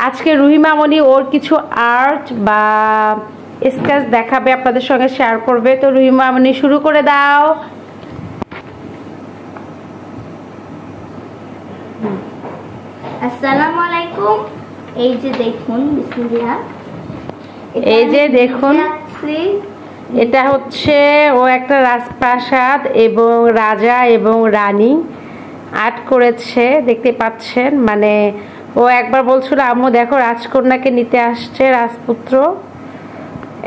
আজকে রুহি মামনি ওর কিছু আর্ট বা স্কেচ দেখাবে, আপনাদের সঙ্গে শেয়ার করবে। তো রুহি মামনি শুরু করে দাও। আসসালামু আলাইকুম। এই যে দেখুন, বিসমিল্লাহ। এই যে দেখুন, এটা হচ্ছে ও একটা রাজপ্রাসাদ এবং রাজা এবং রানী আর্ট করেছে, দেখতে পাচ্ছেন। মানে ও একবার বলছিল আম্মু দেখো রাজকন্যাকে নিতে আসছে রাজপুত্র।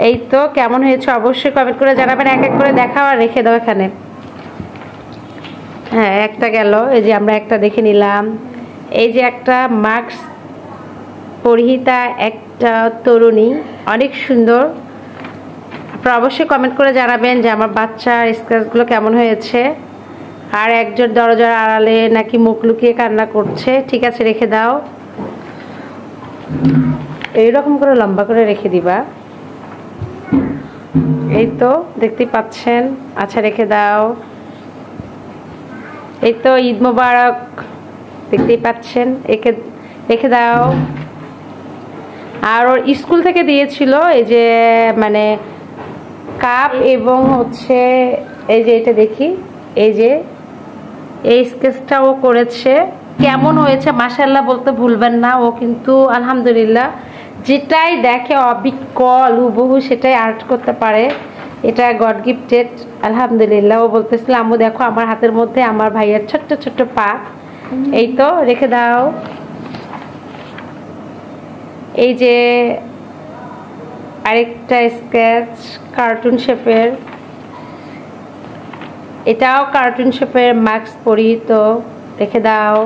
এই তো কেমন হয়েছে অবশ্যই কমেন্ট করে জানাবেন। এক এক করে দেখাও আর রেখে দাও এখানে। হ্যাঁ, একটা গেল। এই যে আমরা একটা দেখে নিলাম। এই যে একটা মাস্ক পরিহিতা একটা তরুণী, অনেক সুন্দর। আপনারা অবশ্যই কমেন্ট করে জানাবেন যে আমার বাচ্চার স্কেচগুলো কেমন হয়েছে। আর একজন দরজার আড়ালে নাকি মুখ লুকিয়ে কান্না করছে। ঠিক আছে, রেখে দাও। এইরকম করে লম্বা করে রেখে দিবা। এই তো দেখতেই পাচ্ছেন। আচ্ছা, রেখে দাও। এই তো ঈদ মোবারক, দেখতেই পাচ্ছেন। একে রেখে দাও। আর ওর স্কুল থেকে দিয়েছিল এই যে মানে কাপ এবং হচ্ছে এই যে এটা দেখি, এই যে এই স্কেচটা ও করেছে। কেমন হয়েছে মাশাআল্লাহ বলতে ভুলবেন না। ও কিন্তু আলহামদুলিল্লাহ যেটাই দেখে অবিকল হুবহু সেটাই আর্ট করতে পারে। এটা গড গিফটেড আলহামদুলিল্লাহ। ও বলতেছিল আম্মু দেখো আমার হাতের মধ্যে আমার ভাইয়ের ছোট্ট ছোট্ট পা। এই তো রেখে দাও। এই যে আরেকটা স্কেচ কার্টুন শেপের, এটাও কার্টুন শেপের মাস্ক পরিহিত, রেখে দাও।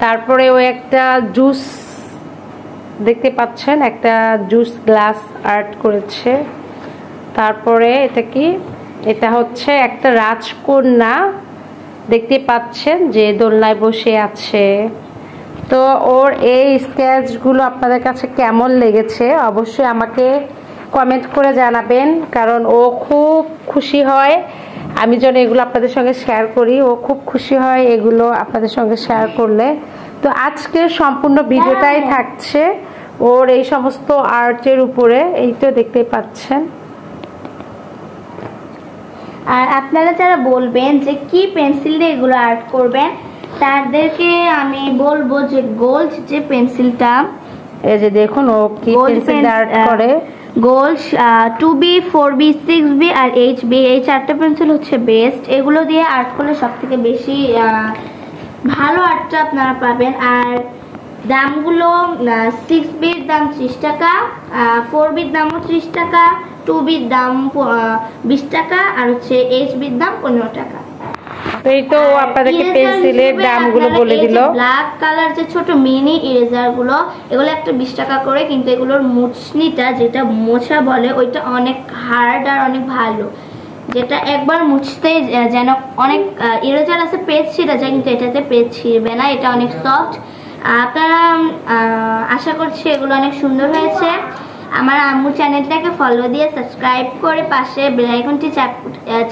তারপরে ও একটা জুস দেখতে পাচ্ছেন, একটা জুস গ্লাস আর্ট করেছে। তারপরে এটা কি, এটা হচ্ছে একটা রাজকন্যা দেখতে পাচ্ছেন যে দোলনায় বসে আছে। তো ওর এই স্কেচগুলো আপনাদের কাছে কেমন লেগেছে অবশ্যই আমাকে কমেন্ট করে জানাবেন, কারণ ও খুব খুশি হয় আমি যেন এগুলো আপনাদের সঙ্গে শেয়ার করি। ও খুব খুশি হয় এগুলো আপনাদের সঙ্গে শেয়ার করলে। তো আজকের সম্পূর্ণ ভিডিওটাই থাকছে ওর এই সমস্ত আর্টের উপরে। এই তো দেখতেই পাচ্ছেন। আর আপনারা যারা বলবেন যে কি পেন্সিল দিয়ে এগুলো আর্ট করবেন, তাদেরকে আমি বলবো যে গোল্ড যে পেন্সিলটা, এই যে দেখুন ও কি পেন্সিল আর্ট করে। গোল্ড 2B 4B 6B আর HB, এই চারটে পেন্সিল হচ্ছে বেস্ট। এগুলো দিয়ে আর্ট করলে সব থেকে বেশি ভালো আর্টটা আপনারা পাবেন। আর দামগুলো 6Bর দাম 30 টাকা, 4Bর দামও 30 টাকা, 2Bর দাম 20 টাকা, আর হচ্ছে HBর দাম 15 টাকা। এই তো আপনাদেরকে পেন্সিলের দামগুলো বলে দিল। ব্ল্যাক কালার যে ছোট মিনি ইরেজার গুলো, এগুলো একটা 20 টাকা করে, কিন্তু এগুলোর মুছনিটা যেটা মোছা বলে ওইটা অনেক হার্ড আর অনেক ভালো, যেটা একবার মুছতেই যেন অনেক ইরেজার আছে পেজ ছিঁড়ে যায়, কিন্তু এটাতে পেজ ছিঁড়বে না, এটা অনেক সফট। আপনারা আশা করছি এগুলো অনেক সুন্দর হয়েছে। আমার আম্মু চ্যানেলটাকে ফলো দিয়ে সাবস্ক্রাইব করে পাশে বেল আইকনটি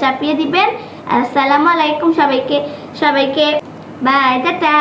চাপিয়ে দিবেন। আসসালামু আলাইকুম সবাইকে, বাই, টাটা।